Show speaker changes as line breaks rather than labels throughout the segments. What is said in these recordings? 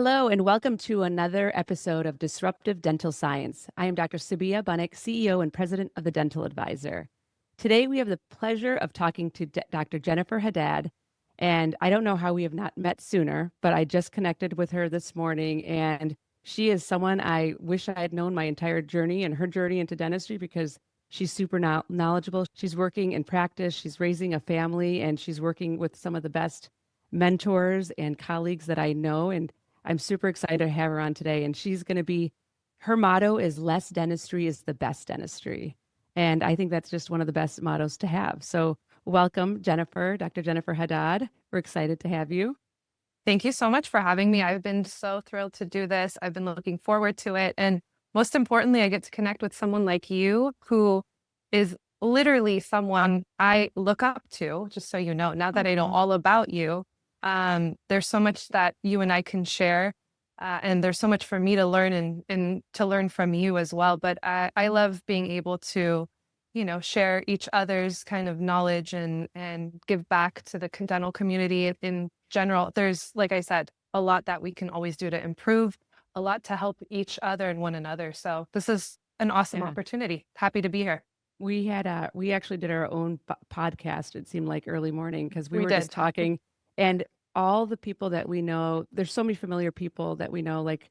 Hello, and welcome to another episode of Disruptive Dental Science. I am Dr. Sabiha Bunek, CEO and President of the Dental Advisor. Today, we have the pleasure of talking to Dr. Jennifer Haddad, and I don't know how we have not met sooner, but I just connected with her this morning, and she is someone I wish I had known my entire journey and her journey into dentistry because she's super knowledgeable. She's working in practice, she's raising a family, and she's working with some of the best mentors and colleagues that I know, and I'm super excited to have her on today. And she's going to be, her motto is less dentistry is the best dentistry. And I think that's just one of the best mottos to have. So welcome, Jennifer, Dr. Jennifer Haddad. We're excited to have you.
Thank you so much for having me. I've been so thrilled to do this. I've been looking forward to it. And most importantly, I get to connect with someone like you who is literally someone I look up to, just so you know, now that I know all about you. There's so much that you and I can share, and there's so much for me to learn and to learn from you as well. But I love being able to, share each other's kind of knowledge and give back to the dental community in general. There's, like I said, a lot that we can always do to improve, a lot to help each other and one another. So this is an awesome opportunity. Happy to be here.
We actually did our own podcast. It seemed like early morning because we were just talking. And all the people that we know, there's so many familiar people that we know, like,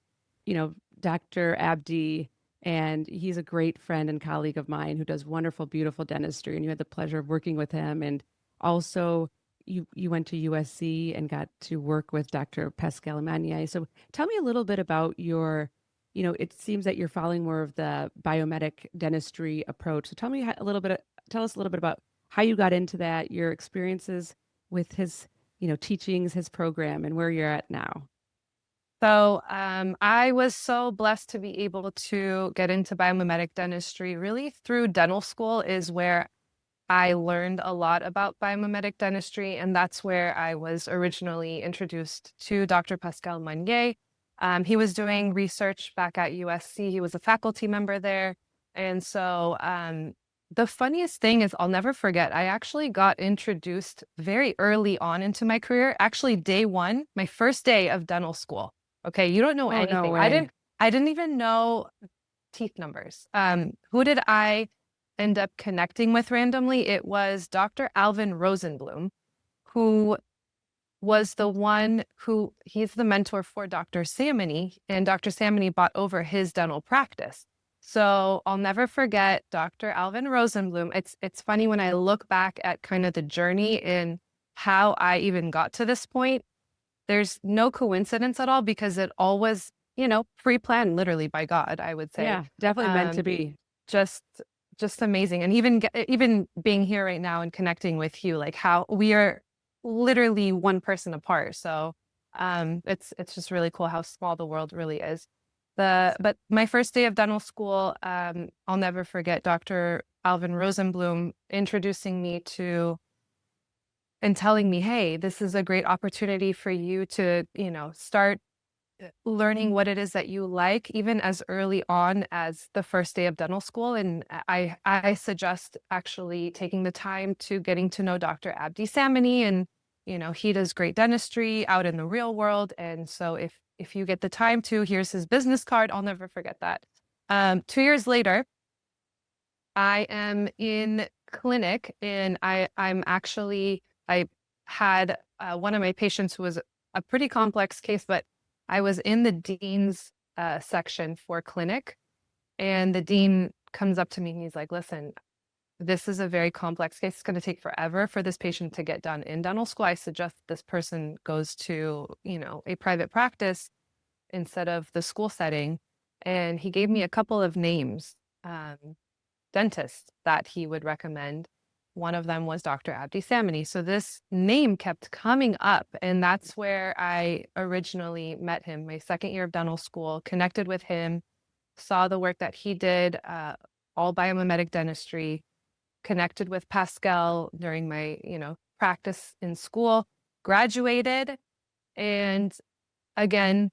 Dr. Abdi, and he's a great friend and colleague of mine who does wonderful, beautiful dentistry. And you had the pleasure of working with him. And also you went to USC and got to work with Dr. Pascal Magne. So tell me a little bit about your, it seems that you're following more of the biomimetic dentistry approach. So tell us a little bit about how you got into that, your experiences with his teachings, his program, and where you're at now.
So I was so blessed to be able to get into biomimetic dentistry. Really through dental school is where I learned a lot about biomimetic dentistry, and that's where I was originally introduced to Dr. Pascal Magne. He was doing research back at USC. He was a faculty member there. And so the funniest thing is I'll never forget, I actually got introduced very early on into my career, actually day one, my first day of dental school. Okay, you don't know anything.
No way.
I didn't even know teeth numbers. Who did I end up connecting with randomly? It was Dr. Alvin Rosenblum, who was the one who, he's the mentor for Dr. Sameni, and Dr. Sameni bought over his dental practice. So I'll never forget Dr. Alvin Rosenblum. It's funny when I look back at kind of the journey and how I even got to this point. There's no coincidence at all because it all was, pre-planned literally by God, I would say.
Yeah, definitely meant to be.
Just amazing. And even being here right now and connecting with you, like how we are literally one person apart. So it's just really cool how small the world really is. But my first day of dental school, I'll never forget Dr. Alvin Rosenblum introducing me to and telling me, hey, this is a great opportunity for you to, start learning what it is that you like, even as early on as the first day of dental school. And I suggest actually taking the time to getting to know Dr. Abdi Sameni. And, he does great dentistry out in the real world. And so if you get the time to, here's his business card. I'll never forget that. 2 years later, I am in clinic and I had one of my patients who was a pretty complex case, but I was in the dean's section for clinic, and the dean comes up to me and he's like, listen, this is a very complex case. It's going to take forever for this patient to get done in dental school. I suggest this person goes to, a private practice instead of the school setting. And he gave me a couple of names, dentists that he would recommend. One of them was Dr. Abdi Sameni. So this name kept coming up, and that's where I originally met him. My second year of dental school, connected with him, saw the work that he did, all biomimetic dentistry, connected with Pascal during my, practice in school, graduated, and again,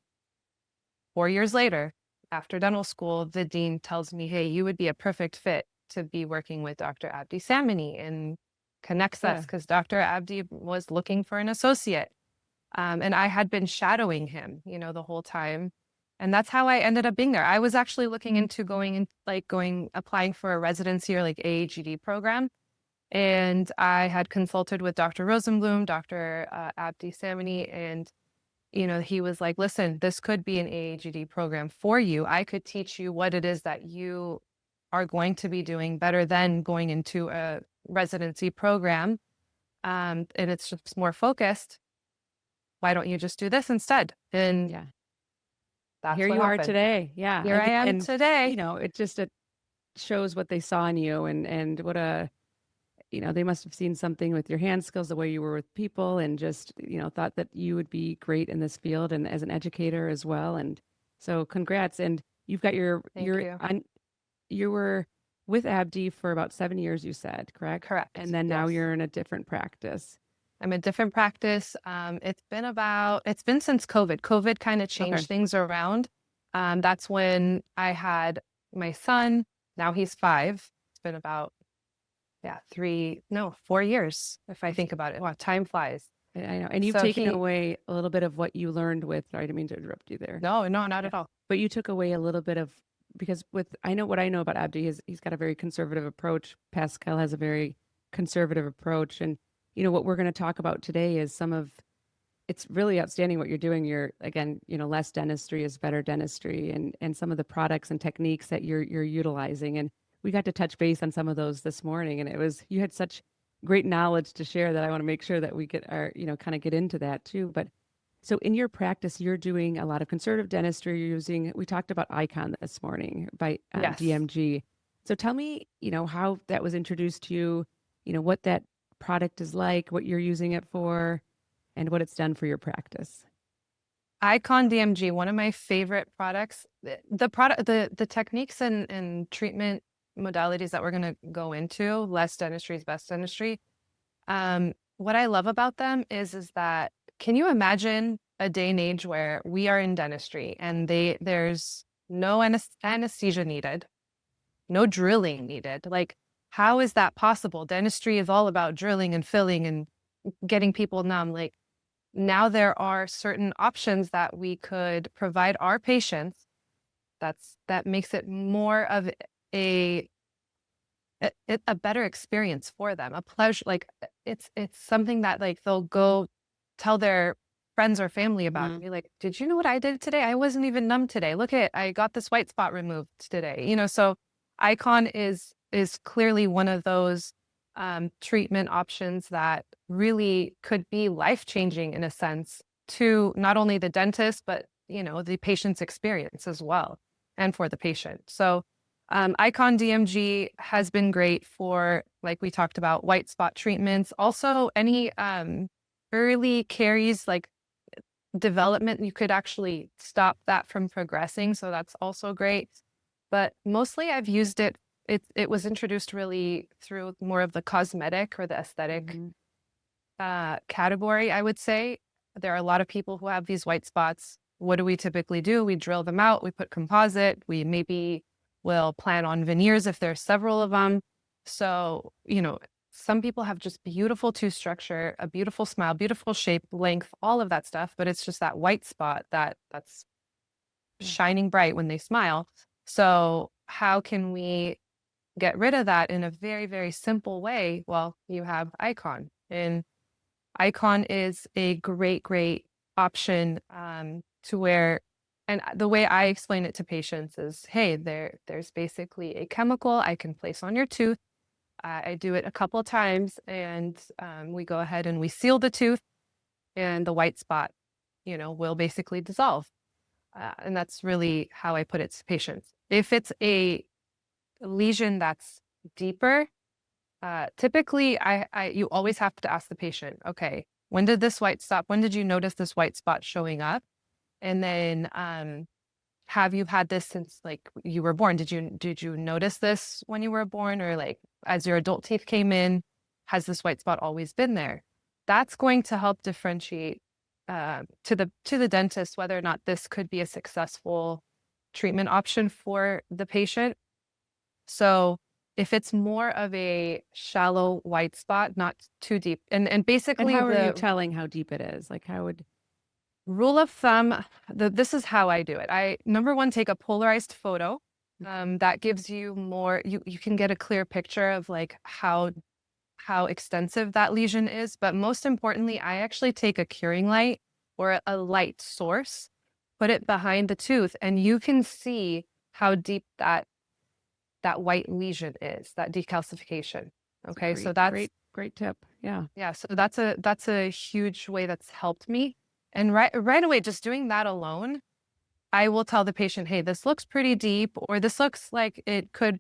4 years later, after dental school, the dean tells me, hey, you would be a perfect fit to be working with Dr. Abdi Sameni, and connects us because Dr. Abdi was looking for an associate. And I had been shadowing him, the whole time. And that's how I ended up being there. I was actually looking into applying for a residency or like AAGD program. And I had consulted with Dr. Rosenblum, Dr. Abdi Sameni, and he was like, listen, this could be an AAGD program for you. I could teach you what it is that you are going to be doing better than going into a residency program. And it's just more focused. Why don't you just do this instead? And
Yeah.
that's
Here
what
you are
happened.
today. Yeah.
Here I am today.
It shows what they saw in you and what they must have seen something with your hand skills, the way you were with people, and just, thought that you would be great in this field and as an educator as well. And so congrats. And you've got
Thank you.
you were with Abdi for about 7 years, you said, correct?
Correct.
And then now
Yes.
you're in a different practice.
I'm in different practice. It's been since COVID. COVID kind of changed things around. That's when I had my son. Now he's 5. It's been about 4 years, if I think about it. Wow, time flies.
I know. And you've taken away a little bit of what you learned with, sorry, I didn't mean to interrupt you there.
No, not at all.
But you took away a little bit of, because I know what I know about Abdi is he's got a very conservative approach. Pascal has a very conservative approach. And, what we're going to talk about today is it's really outstanding what you're doing. You're, again, less dentistry is better dentistry, and some of the products and techniques that you're utilizing. And we got to touch base on some of those this morning, and you had such great knowledge to share that I want to make sure that we get kind of get into that too. But so in your practice, you're doing a lot of conservative dentistry. We talked about Icon this morning by
Yes.
DMG. So tell me, how that was introduced to you, what that product is like, what you're using it for, and what it's done for your practice.
Icon DMG, one of my favorite products. The techniques and treatment modalities that we're going to go into, less dentistry is best dentistry. What I love about them is that, can you imagine a day and age where we are in dentistry and there's no anesthesia needed, no drilling needed? Like, how is that possible? Dentistry is all about drilling and filling and getting people numb. Like, now there are certain options that we could provide our patients that makes it more of a better experience for them, a pleasure. Like, it's something that, like, they'll go tell their friends or family about. Be like, did you know what I did today? I wasn't even numb today. Look at, I got this white spot removed today. So Icon is clearly one of those treatment options that really could be life-changing in a sense to not only the dentist, but the patient's experience as well, and for the patient. So Icon DMG has been great for, like we talked about, white spot treatments. Also, any early caries, like development, you could actually stop that from progressing. So that's also great. But mostly I've used it. It was introduced really through more of the cosmetic or the aesthetic category, I would say. There are a lot of people who have these white spots. What do we typically do? We drill them out. We put composite. We maybe will plan on veneers if there's several of them. So, some people have just beautiful tooth structure, a beautiful smile, beautiful shape, length, all of that stuff. But it's just that white spot that's shining bright when they smile. So how can we get rid of that in a very, very simple way? Well, you have Icon, and Icon is a great, great option to where, and the way I explain it to patients is, hey, there's basically a chemical I can place on your tooth. I do it a couple of times, and we go ahead and we seal the tooth, and the white spot, will basically dissolve. And that's really how I put it to patients. If it's a lesion that's deeper, typically you always have to ask the patient, okay, when did you notice this white spot showing up? And then have you had this since, like, you were born? Did you notice this when you were born, or like as your adult teeth came in, has this white spot always been there? That's going to help differentiate to the dentist whether or not this could be a successful treatment option for the patient. So if it's more of a shallow white spot, not too deep, and basically,
and how are you telling how deep it is? Like, how would
Rule of thumb, this is how I do it. Number one, take a polarized photo. That gives you more, you can get a clear picture of like how extensive that lesion is. But most importantly, I actually take a curing light or a light source, put it behind the tooth, and you can see how deep that white lesion is, that decalcification. Okay, so that's
great tip. Yeah.
yeah, so that's a huge way that's helped me. And right away, just doing that alone, I will tell the patient, hey, this looks pretty deep, or this looks like it could,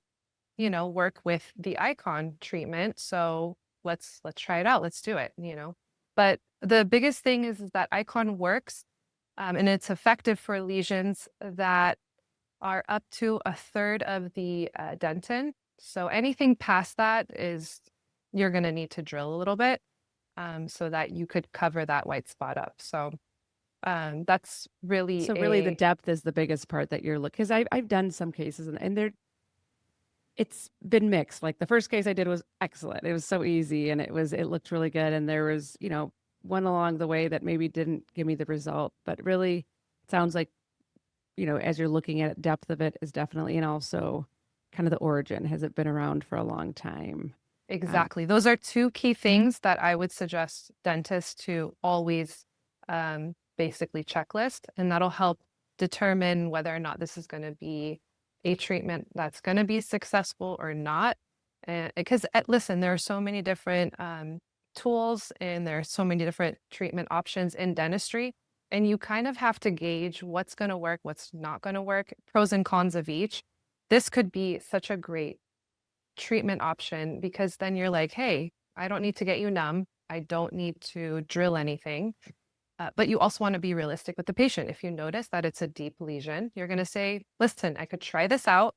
work with the icon treatment. So let's try it out. Let's do it. But the biggest thing is that icon works, and it's effective for lesions that are up to a third of the dentin. So anything past that is you're going to need to drill a little bit, so that you could cover that white spot up. So that's really
really the depth is the biggest part that you're looking, because I've done some cases and it's been mixed. Like the first case I did was excellent. It was so easy and it looked really good. And there was, one along the way that maybe didn't give me the result, but really it sounds like, as you're looking at it, depth of it is definitely, and also kind of the origin. Has it been around for a long time?
Exactly. Those are two key things that I would suggest dentists to always basically checklist, and that'll help determine whether or not this is going to be a treatment that's going to be successful or not. Because listen, there are so many different tools and there are so many different treatment options in dentistry, and you kind of have to gauge what's going to work, what's not going to work, pros and cons of each. This could be such a great treatment option because then you're like, hey, I don't need to get you numb. I don't need to drill anything. But you also want to be realistic with the patient. If you notice that it's a deep lesion, you're going to say, listen, I could try this out,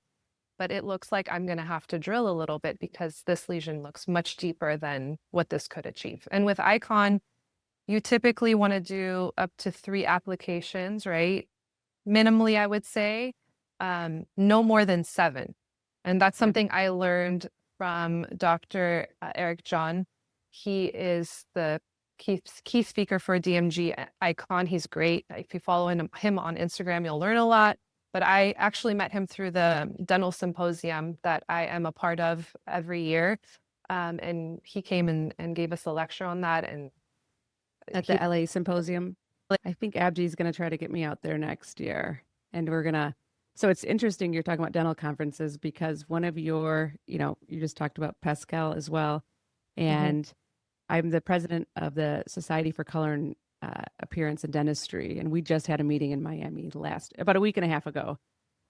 but it looks like I'm going to have to drill a little bit because this lesion looks much deeper than what this could achieve. And with Icon, you typically want to do up to 3 applications, right? Minimally, I would say, no more than 7. And that's something I learned from Dr. Eric John. He is the key speaker for DMG Icon. He's great. If you follow him on Instagram, you'll learn a lot. But I actually met him through the dental symposium that I am a part of every year. And he came and gave us a lecture on that. And
at the LA symposium, I think Abdi's going to try to get me out there next year. And so it's interesting you're talking about dental conferences because one of your, you just talked about Pascal as well. And I'm the president of the Society for Color and Appearance in Dentistry. And we just had a meeting in Miami about a week and a half ago.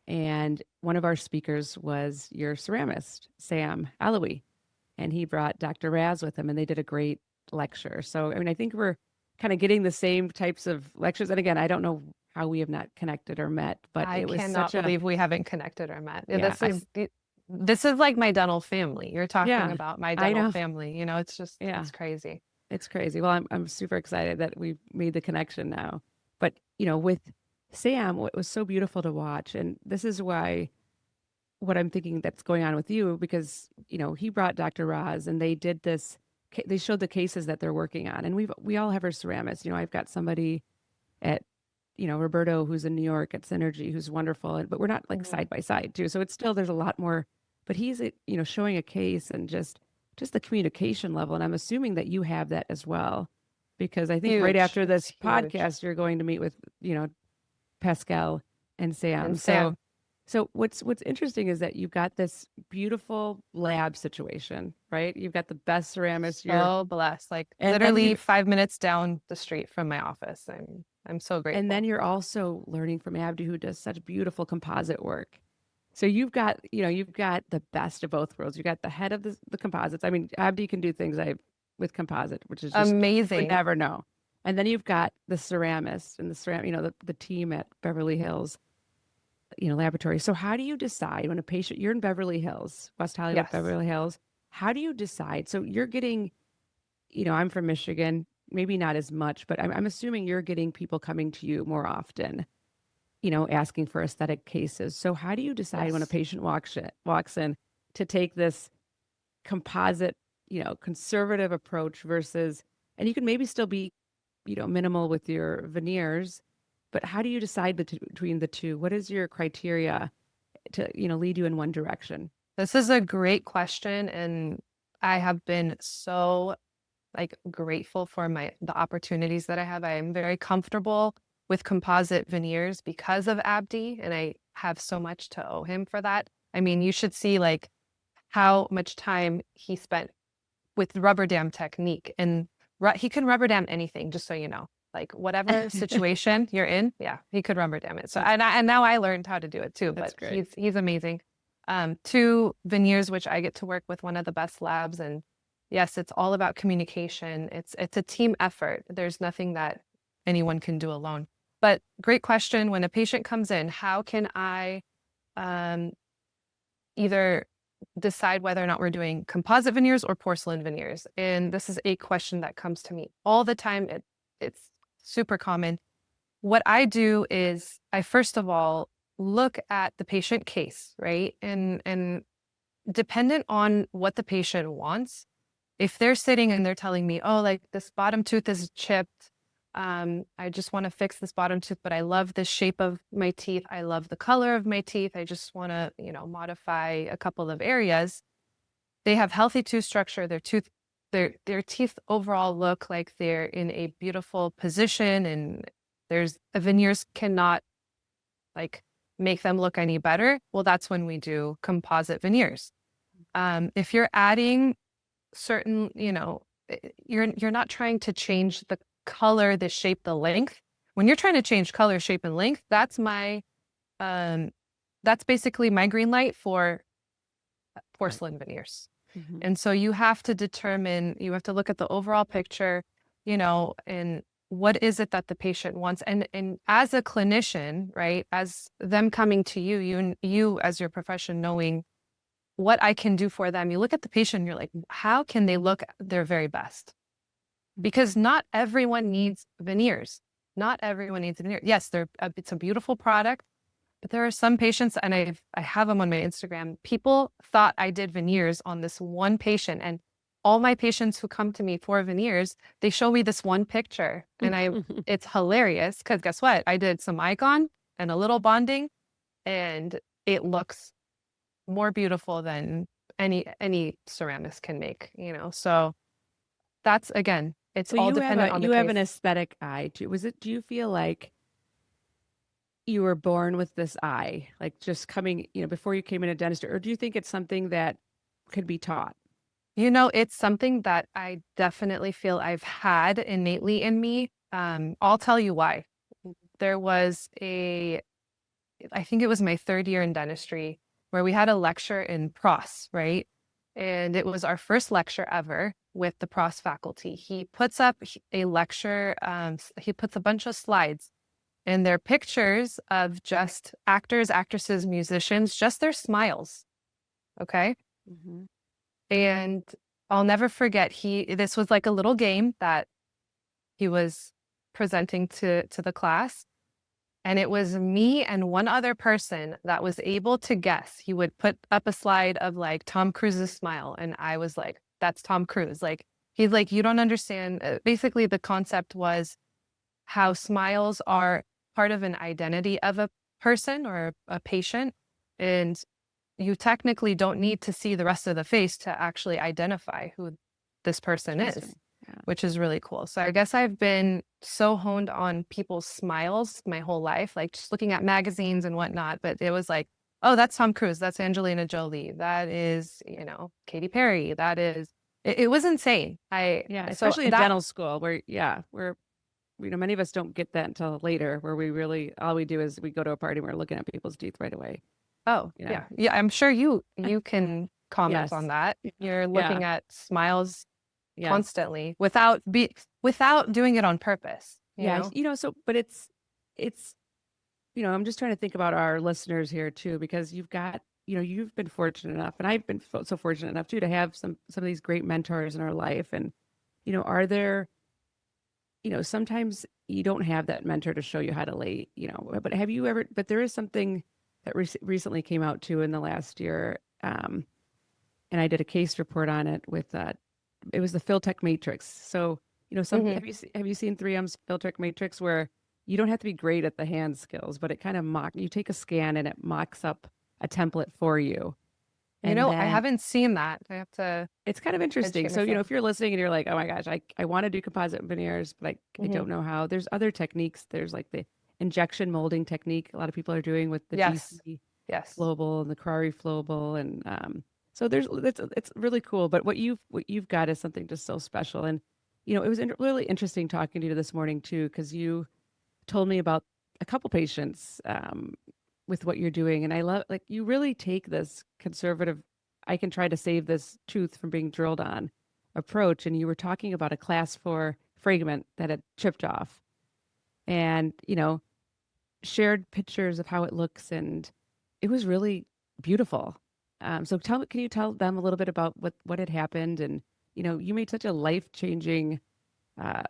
And one of our speakers was your ceramist, Sam Alawi. And he brought Dr. Raz with him and they did a great lecture. So, I think we're kind of getting the same types of lectures. And again, I don't know how we have not connected or met, but
I
it was
cannot believe we haven't connected or met.
Yeah,
this is like my dental family. You're talking about my dental family. It's just, it's crazy.
It's crazy. Well, I'm super excited that we've made the connection now. But, with Sam, what was so beautiful to watch, and this is why what I'm thinking that's going on with you, because, he brought Dr. Raz and they did this, they showed the cases that they're working on. And we all have our ceramists. I've got somebody at, Roberto, who's in New York at Synergy, who's wonderful, but we're not like side by side too. So it's still, there's a lot more, but he's, showing a case and just the communication level. And I'm assuming that you have that as well, because I think right after this podcast, you're going to meet with, Pascal and Sam. So what's interesting is that you've got this beautiful lab situation, right? You've got the best ceramist.
So blessed, like literally 5 minutes down the street from my office. I'm so grateful.
And then you're also learning from Abdi, who does such beautiful composite work. So you've got the best of both worlds. You got the head of the composites. Abdi can do things with composite, which is just
amazing.
You never know. And then you've got the ceramist and the team at Beverly Hills, laboratory. So how do you decide when a patient, you're in Beverly Hills, West Hollywood, Beverly Hills, how do you decide? So you're getting, I'm from Michigan, maybe not as much, but I'm assuming you're getting people coming to you more often, asking for aesthetic cases. So how do you decide when a patient walks in to take this composite, conservative approach versus, and you can maybe still be minimal with your veneers, but how do you decide between the two? What is your criteria to, lead you in one direction?
This is a great question, and I have been so grateful for the opportunities that I have. I am very comfortable with composite veneers because of Abdi, and I have so much to owe him for that. I mean, you should see how much time he spent with rubber dam technique, and he can rubber dam anything, just so you know. Whatever situation you're in, yeah, he could rubber dam it. So and now I learned how to do it too.
That's
But
great.
he's amazing. Two veneers, which I get to work with one of the best labs, and yes, it's all about communication. It's a team effort. There's nothing that anyone can do alone. But great question. When a patient comes in, how can I either decide whether or not we're doing composite veneers or porcelain veneers? And this is a question that comes to me all the time. It's super common. What I do is I first of all look at the patient case, right? And dependent on what the patient wants, if they're sitting and they're telling me, oh, this bottom tooth is chipped, I just want to fix this bottom tooth, but I love the shape of my teeth. I love the color of my teeth. I just want to, modify a couple of areas. They have healthy tooth structure. Their teeth overall look like they're in a beautiful position, and veneers cannot make them look any better. Well, that's when we do composite veneers. If you're adding certain, you're not trying to change the color, the shape, the length. When you're trying to change color, shape, and length, that's basically my green light for porcelain veneers.
Mm-hmm.
And so you have to look at the overall picture, and what is it that the patient wants? And as a clinician, right, as them coming to you as your profession, knowing what I can do for them, you look at the patient and you're like, how can they look their very best? Because not everyone needs veneers. Not everyone needs a veneer. Yes, it's a beautiful product, but there are some patients, and I have them on my Instagram. People thought I did veneers on this one patient, and all my patients who come to me for veneers, they show me this one picture, and it's hilarious because guess what? I did some icon and a little bonding, and it looks more beautiful than any ceramics can make. So that's, again, it's all dependent on the
you have an
case.
aesthetic eye too. Do you feel like you were born with this eye, like just coming, before you came into dentistry, or do you think it's something that could be taught?
It's something that I definitely feel I've had innately in me. I'll tell you why. There was I think it was my third year in dentistry, where we had a lecture in pros, right? And it was our first lecture ever with the pros faculty. He puts up a lecture, he puts a bunch of slides, and they're pictures of just actors, actresses, musicians, just their smiles. Okay.
Mm-hmm.
And I'll never forget, this was like a little game that he was presenting to the class. And it was me and one other person that was able to guess. He would put up a slide of Tom Cruise's smile. And I was like, that's Tom Cruise. He's like, you don't understand. Basically, the concept was how smiles are part of an identity of a person or a patient. And you technically don't need to see the rest of the face to actually identify who this person is. Yeah. Which is really cool. So I guess I've been so honed on people's smiles my whole life, just looking at magazines and whatnot. But it was like, oh, that's Tom Cruise. That's Angelina Jolie. That is, Katy Perry. That is, it was insane.
Especially in dental school where many of us don't get that until later, where all we do is we go to a party and we're looking at people's teeth right away.
Oh, yeah. Yeah. I'm sure you can comment on that. You're looking at smiles constantly without doing it on purpose.
But I'm just trying to think about our listeners here too, because you've been fortunate enough, and I've been so fortunate enough too, to have some of these great mentors in our life. And, are there, sometimes you don't have that mentor to show you how to lay, but have you ever, but there is something that recently came out too in the last year. And I did a case report on it with, it was the Filtech matrix. So
Mhm.
Have you seen 3M's Filtric Matrix where you don't have to be great at the hand skills, but it kind of you take a scan and it mocks up a template for you. And
I
then
haven't seen that. I have to
it's kind of interesting.
educate
So,
myself.
if you're listening and you're like, oh my gosh, I want to do composite veneers, but I
Mhm.
don't know how. There's other techniques. There's like the injection molding technique a lot of people are doing with the
Yes.
GC
Yes.
flowable and the Crary flowable. And so it's really cool. But what you've got is something just so special. And, it was really interesting talking to you this morning too, because you told me about a couple patients with what you're doing. And I love, like, you really take this conservative, I can try to save this tooth from being drilled on approach. And you were talking about a class 4 fragment that had chipped off and, shared pictures of how it looks. And it was really beautiful. So can you tell them a little bit about what had happened? And, you made such a life-changing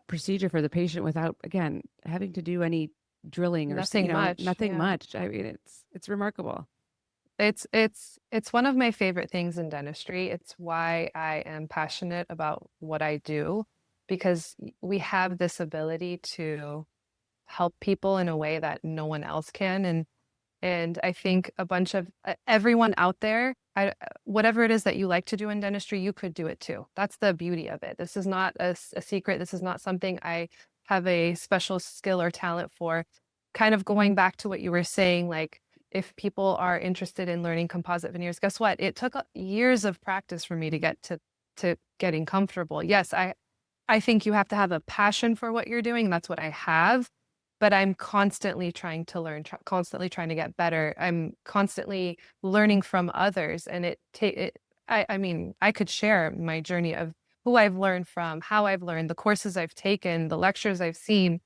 procedure for the patient without, again, having to do any drilling or,
Nothing much.
nothing
Yeah.
much. I mean, it's remarkable.
It's one of my favorite things in dentistry. It's why I am passionate about what I do, because we have this ability to help people in a way that no one else can. And I think a bunch of everyone out there, whatever it is that you like to do in dentistry, you could do it too. That's the beauty of it. This is not a secret. This is not something I have a special skill or talent for. Kind of going back to what you were saying, like if people are interested in learning composite veneers, guess what? It took years of practice for me to get to getting comfortable. Yes, I think you have to have a passion for what you're doing. That's what I have, but I'm constantly trying to learn, constantly trying to get better. I'm constantly learning from others, and I mean, I could share my journey of who I've learned from, how I've learned, the courses I've taken, the lectures I've seen,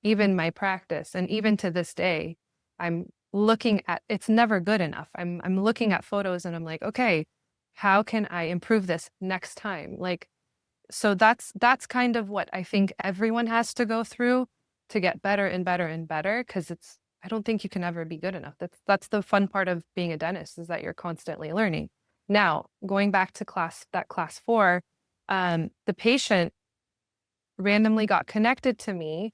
even my practice, and even to this day, I'm looking at. It's never good enough. I'm looking at photos, and I'm like, okay, how can I improve this next time? Like, so that's kind of what I think everyone has to go through to get better and better and better, because I don't think you can ever be good enough. That's the fun part of being a dentist, is that you're constantly learning. Now, going back to class 4, the patient randomly got connected to me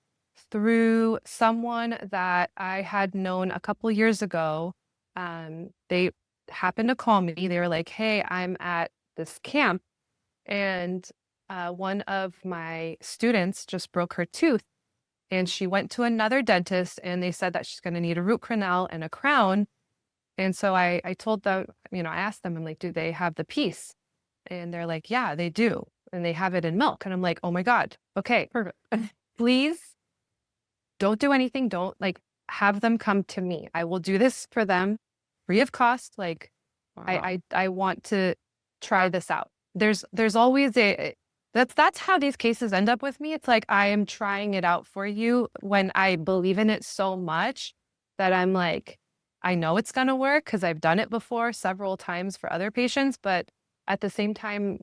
through someone that I had known a couple years ago. They happened to call me. They were like, "Hey, I'm at this camp, and one of my students just broke her tooth, and she went to another dentist, and they said that she's going to need a root canal and a crown." And so I told them, I asked them, I'm like, "Do they have the piece?" And they're like, "Yeah, they do. And they have it in milk." And I'm like, "Oh my God. Okay,
Perfect.
please don't do anything. Don't, like, have them come to me. I will do this for them free of cost. Like,
Wow.
I want to try this out." There's always that's how these cases end up with me. It's like I am trying it out for you when I believe in it so much that I'm like, I know it's gonna work because I've done it before several times for other patients. But at the same time,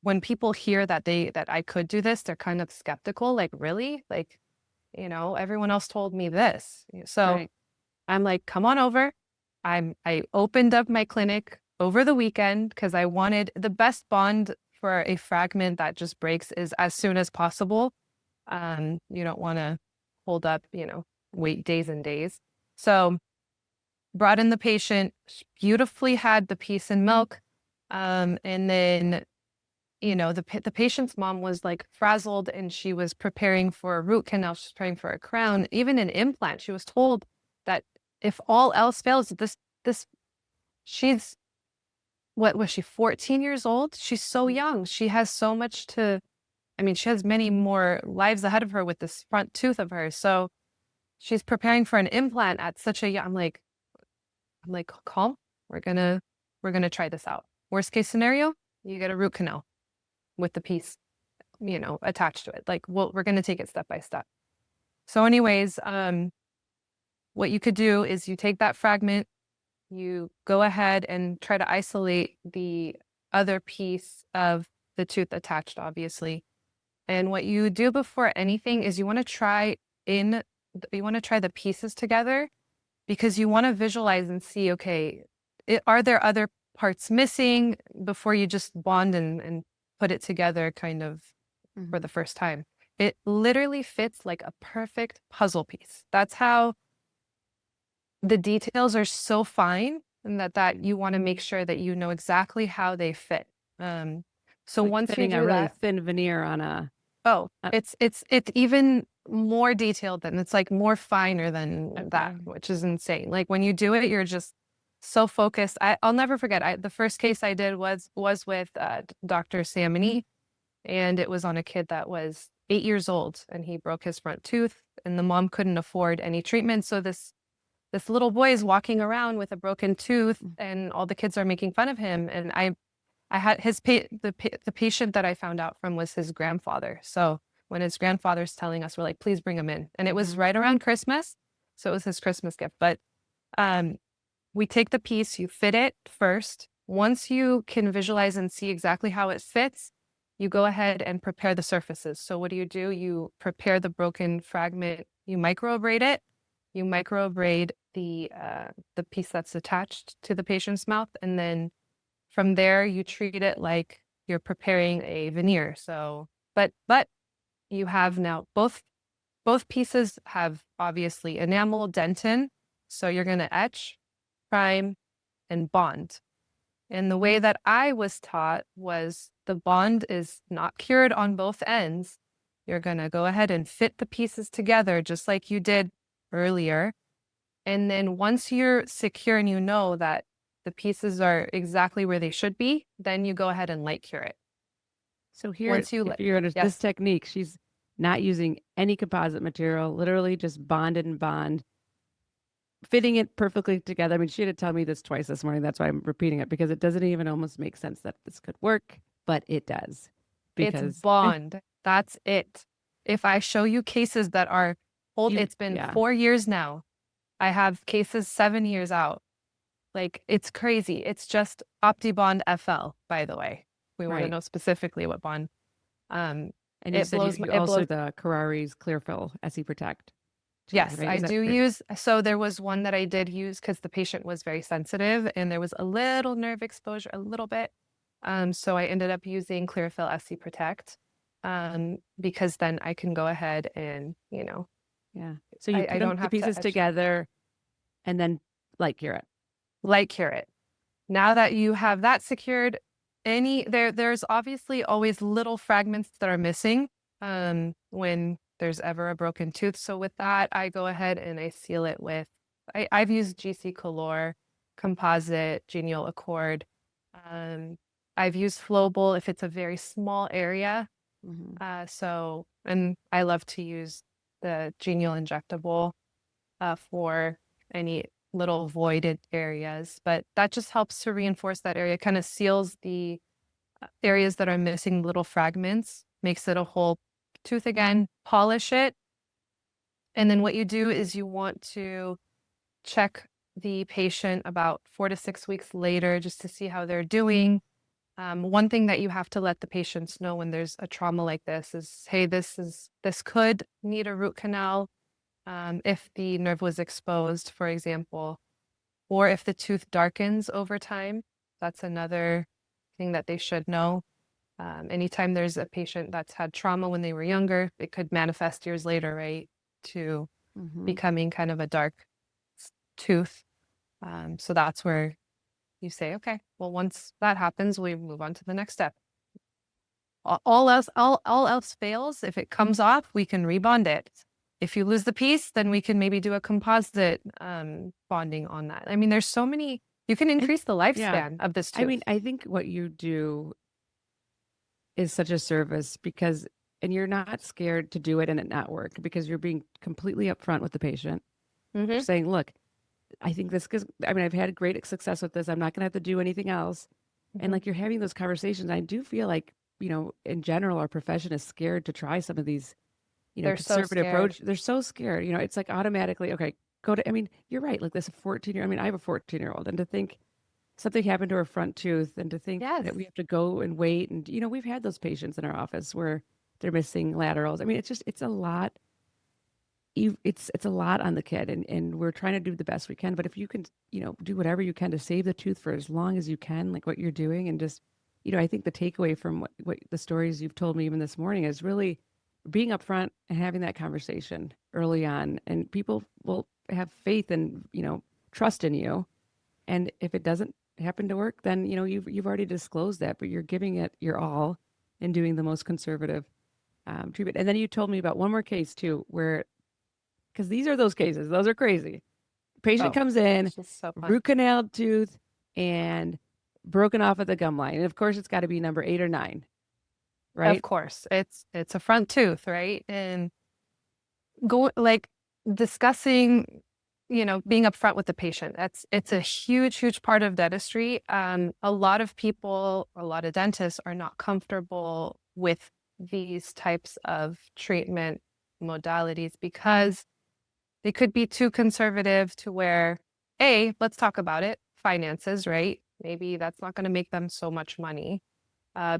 when people hear that I could do this, they're kind of skeptical. Like, really? Like, everyone else told me this. So
Right.
I'm like, "Come on over." I opened up my clinic over the weekend because I wanted the best bond for a fragment that just breaks is as soon as possible. You don't want to hold up, wait days and days. So brought in the patient, she beautifully had the piece in milk. And then, the patient's mom was like frazzled, and she was preparing for a root canal. She's preparing for a crown, even an implant. She was told that if all else fails, this she's what was she, 14 years old? She's so young. She has so much I mean, she has many more lives ahead of her with this front tooth of hers. So she's preparing for an implant at such a young, I'm like, calm. We're gonna try this out. Worst case scenario, you get a root canal with the piece, attached to it. Like, we're gonna take it step by step. So anyways, what you could do is you take that fragment, you go ahead and try to isolate the other piece of the tooth attached, obviously. And what you do before anything is you want to try the pieces together, because you want to visualize and see, okay, are there other parts missing before you just bond and put it together kind of for the first time. It literally fits like a perfect puzzle piece. That's how the details are so fine, and that you want to make sure that you know exactly how they fit. So
Like
once you
fitting
do
a really
that,
thin veneer on
it's even more detailed than, it's like more finer than that,
okay.
which is insane. Like when you do it, you're just so focused. I'll never forget. The first case I did was with Dr. Sameni, and it was on a kid that was 8 years old, and he broke his front tooth, and the mom couldn't afford any treatment. So this little boy is walking around with a broken tooth, and all the kids are making fun of him. And I had the patient that I found out from was his grandfather. So when his grandfather's telling us, we're like, please bring him in. And it was right around Christmas, so it was his Christmas gift. But we take the piece, you fit it first. Once you can visualize and see exactly how it fits, you go ahead and prepare the surfaces. So what do? You prepare the broken fragment, you microabrade it, you microabrade the piece that's attached to the patient's mouth, and then from there you treat it like you're preparing a veneer. So, but you have now both pieces have obviously enamel, dentin. So you're going to etch, prime, and bond. And the way that I was taught was the bond is not cured on both ends. You're going to go ahead and fit the pieces together just like you did earlier. And then once you're secure and you know that the pieces are exactly where they should be, then you go ahead and light cure it.
So here,
Once you
if you're under this
yes,
technique, she's not using any composite material, literally just bonded and bond, fitting it perfectly together. I mean, she had to tell me this twice this morning. That's why I'm repeating it, because it doesn't even almost make sense that this could work, but it does.
it's
Because
bond. That's it. If I show you cases that are old, it's been 4 years now. I have cases 7 years out. Like, it's crazy. It's just OptiBond FL, by the way. We want to know specifically what bond.
And you said you also the Carrari's Clearfill SE Protect. Too,
yes,
right?
I do use. So there was one that I did use because the patient was very sensitive and there was a little nerve exposure, a little bit. So I ended up using Clearfill SE Protect because then I can go ahead and,
yeah. So you put
don't
the
have
pieces together and then light cure it.
Light cure it. Now that you have that secured, there's obviously always little fragments that are missing when there's ever a broken tooth. So with that, I go ahead and I seal it with, I've used GC Color, Composite, Genial Accord. I've used Flowable if it's a very small area. And I love to use the Genial Injectable for any little voided areas, but that just helps to reinforce that area, kind of seals the areas that are missing little fragments, makes it a whole tooth again, polish it. And then what you do is you want to check the patient about 4 to 6 weeks later just to see how they're doing. One thing that you have to let the patients know when there's a trauma like this is, hey, this could need a root canal. If the nerve was exposed, for example, or if the tooth darkens over time, that's another thing that they should know. Anytime there's a patient that's had trauma when they were younger, it could manifest years later, right, to becoming kind of a dark tooth. So that's where you say, okay, well, once that happens, we move on to the next step. All else fails. If it comes off, we can rebond it. If you lose the piece, then we can maybe do a composite bonding on that. I mean, there's so many, you can increase the lifespan of this tooth.
I mean, I think what you do is such a service and you're not scared to do it and it not work because you're being completely upfront with the patient. You're saying, look, I think I've had great success with this. I'm not going to have to do anything else. And like you're having those conversations. I do feel like, in general, our profession is scared to try some of these conservative approach. They're so scared. It's like automatically, okay, you're right. Like this 14-year, I have a 14-year-old, and to think something happened to her front tooth and to think that we have to go and wait. And, we've had those patients in our office where they're missing laterals. I mean, it's a lot. It's a lot on the kid and we're trying to do the best we can. But if you can, do whatever you can to save the tooth for as long as you can, like what you're doing and just I think the takeaway from what the stories you've told me even this morning is really being upfront and having that conversation early on, and people will have faith and, trust in you. And if it doesn't happen to work, then, you've already disclosed that, but you're giving it your all and doing the most conservative treatment. And then you told me about one more case too, where, because these are those cases, those are crazy. Patient comes in,
It's just so fun.
root canal tooth and broken off at the gum line. And of course, it's got to be number 8 or 9, right?
Of course, it's a front tooth, right? And discussing, being upfront with the patient. It's a huge part of dentistry. A lot of people, a lot of dentists are not comfortable with these types of treatment modalities because they could be too conservative to where, A, let's talk about it, finances, right? Maybe that's not going to make them so much money.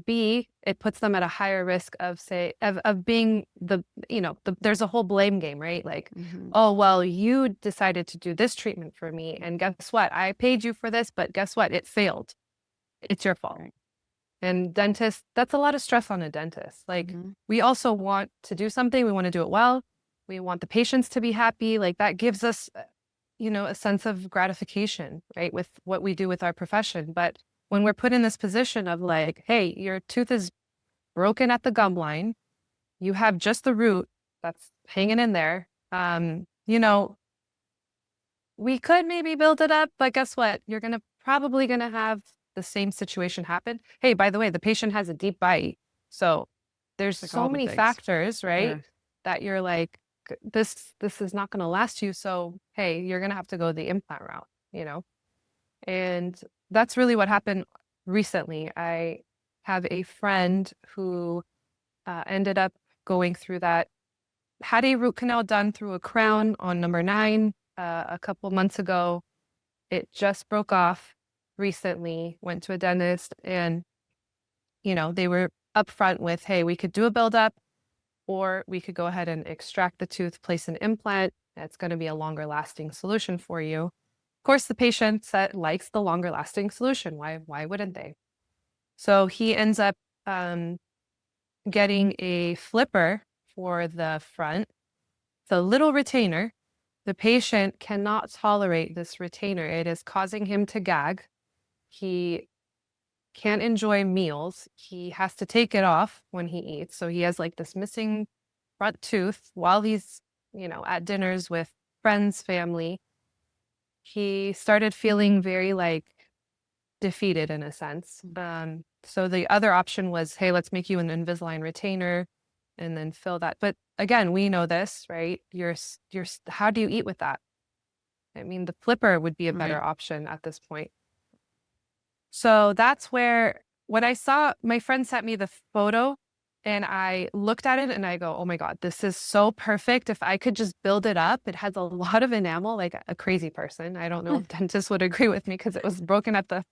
B, it puts them at a higher risk of being there's a whole blame game, right? Like, oh, well, you decided to do this treatment for me. And guess what? I paid you for this, but guess what? It failed. It's your fault.
Right.
And dentists, that's a lot of stress on a dentist. Like, we also want to do something. We want to do it well. We want the patients to be happy. Like, that gives us, a sense of gratification, right? With what we do with our profession. But when we're put in this position of like, hey, your tooth is broken at the gum line, you have just the root that's hanging in there. We could maybe build it up, but guess what? You're probably gonna have the same situation happen. Hey, by the way, the patient has a deep bite, so there's
Like
so
all the
many
things.
factors, right?
Yeah.
That you're like, this is not gonna last you. So hey, you're gonna have to go the implant route, and that's really what happened recently. I have a friend who ended up going through that, had a root canal done through a crown on number 9 a couple months ago. It just broke off recently, went to a dentist, and, they were upfront with, hey, we could do a buildup, or we could go ahead and extract the tooth, place an implant. That's going to be a longer lasting solution for you. Of course, the patient likes the longer lasting solution. Why wouldn't they? So he ends up getting a flipper for the front. It's a little retainer. The patient cannot tolerate this retainer. It is causing him to gag. He can't enjoy meals. He has to take it off when he eats. So he has like this missing front tooth while he's, at dinners with friends, family. He started feeling very like defeated in a sense. So the other option was, hey, let's make you an Invisalign retainer and then fill that. But again, we know this, right? How do you eat with that? I mean, the flipper would be a better option at this point. So that's where, when I saw, my friend sent me the photo and I looked at it and I go, oh my God, this is so perfect. If I could just build it up, it has a lot of enamel, like a crazy person. I don't know if dentists would agree with me because it was broken at the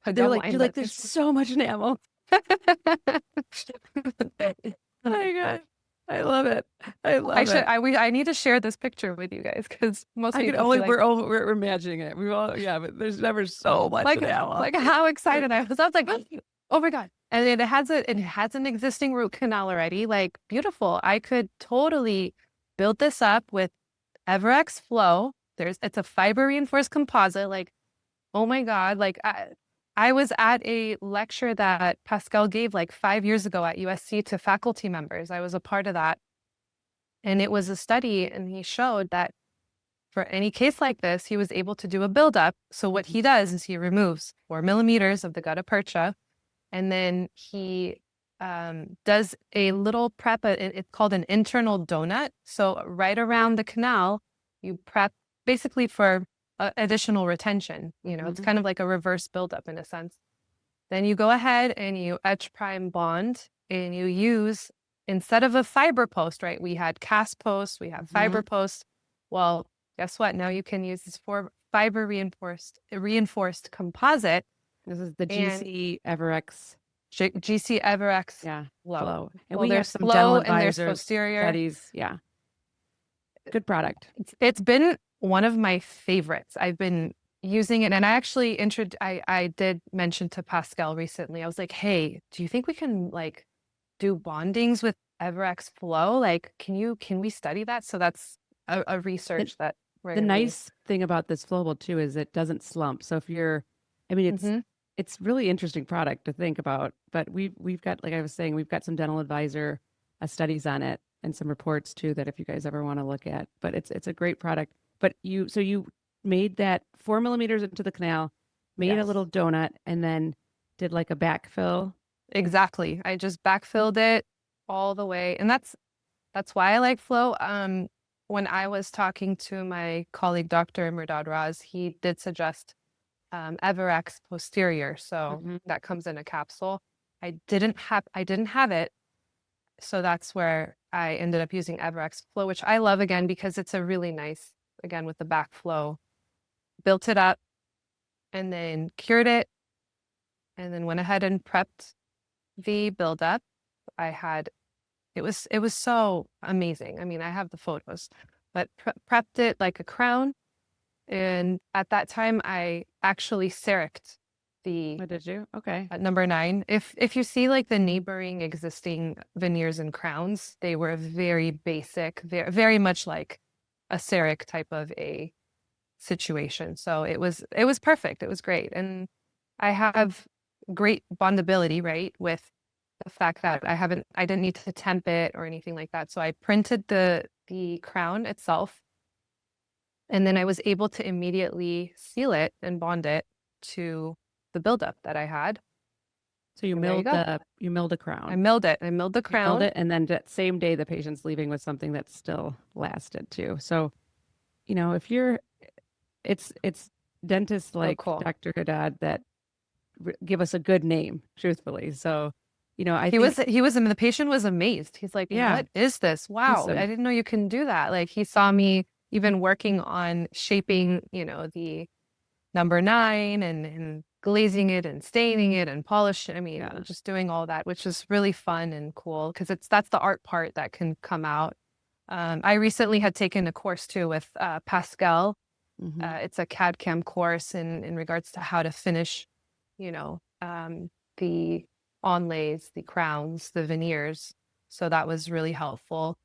They're like, there's so much enamel. Oh my God. I love it. I love it.
I need to share this picture with you guys because most people
we're imagining it. But there's never so much enamel.
Like how excited I was. I was like, oh my God. And it has an existing root canal already. Like, beautiful. I could totally build this up with Everex Flow. It's a fiber reinforced composite. Like, oh my God. Like, I was at a lecture that Pascal gave like 5 years ago at USC to faculty members. I was a part of that. And it was a study, and he showed that for any case like this, he was able to do a buildup. So what he does is he removes 4 millimeters of the gutta percha, and then he does a little prep. It's called an internal donut. So right around the canal, you prep basically for additional retention. It's kind of like a reverse buildup in a sense. Then you go ahead and you etch prime bond, and you use, instead of a fiber post, right? We had cast posts, we have fiber posts. Well, guess what? Now you can use this fiber reinforced composite.
This is the GC Everex.
GC Everex.
Yeah.
Flow.
And
well,
we have
there's
some
flow
dental
and there's
advisors
posterior.
studies. Yeah. Good product.
It's been one of my favorites. I've been using it. And I actually I did mention to Pascal recently, I was like, hey, do you think we can like do bondings with Everx Flow? Like, can we study that? So that's a research that we're
The
going to be.
nice thing about this flowable too is it doesn't slump. So if you're, I mean, it's really interesting product to think about. But we've got, like I was saying, we've got some dental advisor studies on it and some reports too that if you guys ever want to look at. But it's a great product. But you made that 4 millimeters into the canal, made a
Yes.
little donut, and then did like a backfill.
Exactly. I just backfilled it all the way. And that's why I like Flow. When I was talking to my colleague, Dr. Murdad Raz, he did suggest Everx posterior. So that comes in a capsule. I didn't have it. So that's where I ended up using Everx Flow, which I love again, because it's a really nice, again, with the backflow, built it up and then cured it and then went ahead and prepped the buildup. It was so amazing. I mean, I have the photos, but prepped it like a crown. And at that time, I actually CEREC'd the
What did you? Okay.
at number 9. If you see like the neighboring existing veneers and crowns, they were very basic, very much like a CEREC type of a situation. So it was perfect. It was great. And I have great bondability, right, with the fact that I didn't need to temp it or anything like that. So I printed the crown itself, and then I was able to immediately seal it and bond it to the buildup that I had.
So you
And there you
milled
go.
you milled a crown.
I milled it. I milled the
You milled
crown.
it, and then that same day the patient's leaving with something that still lasted too. So, you know, if you're, it's dentists like
cool.
Dr. Haddad that give us a good name, truthfully. So, you know,
The patient was amazed. He's like,
Yeah.
what is this? Wow.
Awesome.
I didn't know you can do that. Like, he saw me even working on shaping, the number 9 and glazing it and staining it and polishing. I mean, just doing all that, which is really fun and cool, because that's the art part that can come out. I recently had taken a course too with Pascal. It's a CAD/CAM course in regards to how to finish, the onlays, the crowns, the veneers. So that was really helpful.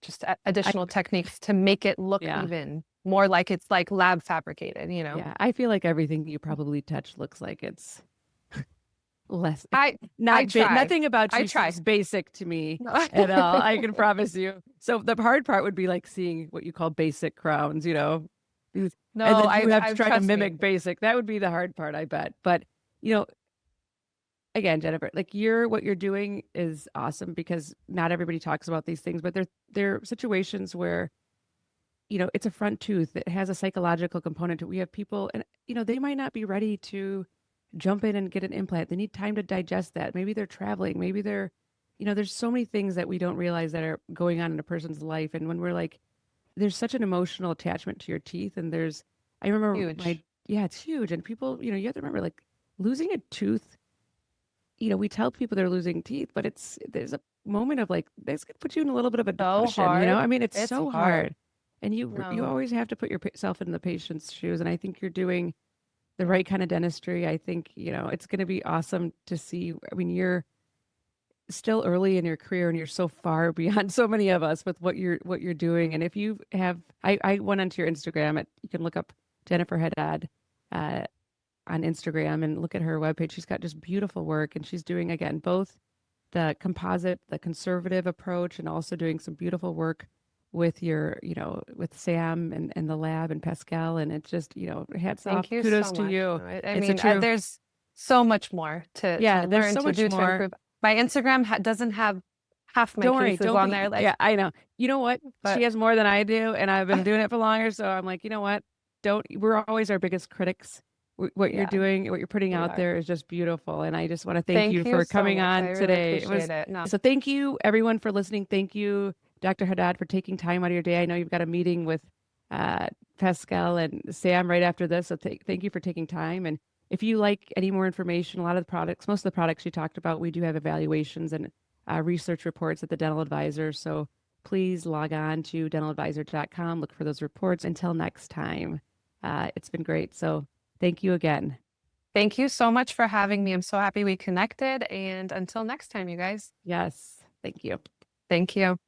Just additional techniques to make it look even more like it's like lab fabricated,
Yeah, I feel like everything you probably touch looks like it's less. Nothing about you seems basic to me at all. I can promise you. So the hard part would be like seeing what you call basic crowns,
No,
and then you have to try to
trust
mimic
me.
basic. That would be the hard part, I bet. But again, Jennifer, like what you're doing is awesome, because not everybody talks about these things, but there are situations where it's a front tooth that has a psychological component to it. We have people, and they might not be ready to jump in and get an implant. They need time to digest that. Maybe they're traveling. Maybe they're, there's so many things that we don't realize that are going on in a person's life. And when we're like, there's such an emotional attachment to your teeth, and I remember
Huge.
it's huge. And people, you have to remember, like, losing a tooth. We tell people they're losing teeth, but there's a moment of like, this could put you in a little bit of a depression. I mean, it's so hard. And you always have to put yourself in the patient's shoes. And I think you're doing the right kind of dentistry. I think, it's going to be awesome to see. I mean, you're still early in your career, and you're so far beyond so many of us with what you're doing. And if you have, I went onto your Instagram. You can look up Jennifer Haddad on Instagram and look at her webpage. She's got just beautiful work, and she's doing, again, both the composite, the conservative approach, and also doing some beautiful work with with Sam and the lab and Pascal. And it's just, hats off, kudos to you.
I mean, there's so much more to learn to do to improve. My Instagram doesn't have half my cases on there. Like,
yeah, I know. You know what? She has more than I do, and I've been doing it for longer. So I'm like, you know what? We're always our biggest critics. What you're doing, what you're putting out there is just beautiful. And I just want to thank you for coming on today. So thank you, everyone, for listening. Thank you, Dr. Haddad, for taking time out of your day. I know you've got a meeting with Pascal and Sam right after this. So thank you for taking time. And if you like any more information, most of the products you talked about, we do have evaluations and research reports at the Dental Advisor. So please log on to dentaladvisor.com, look for those reports. Until next time, It's been great. So thank you again.
Thank you so much for having me. I'm so happy we connected. And until next time, you guys.
Yes. Thank you.
Thank you.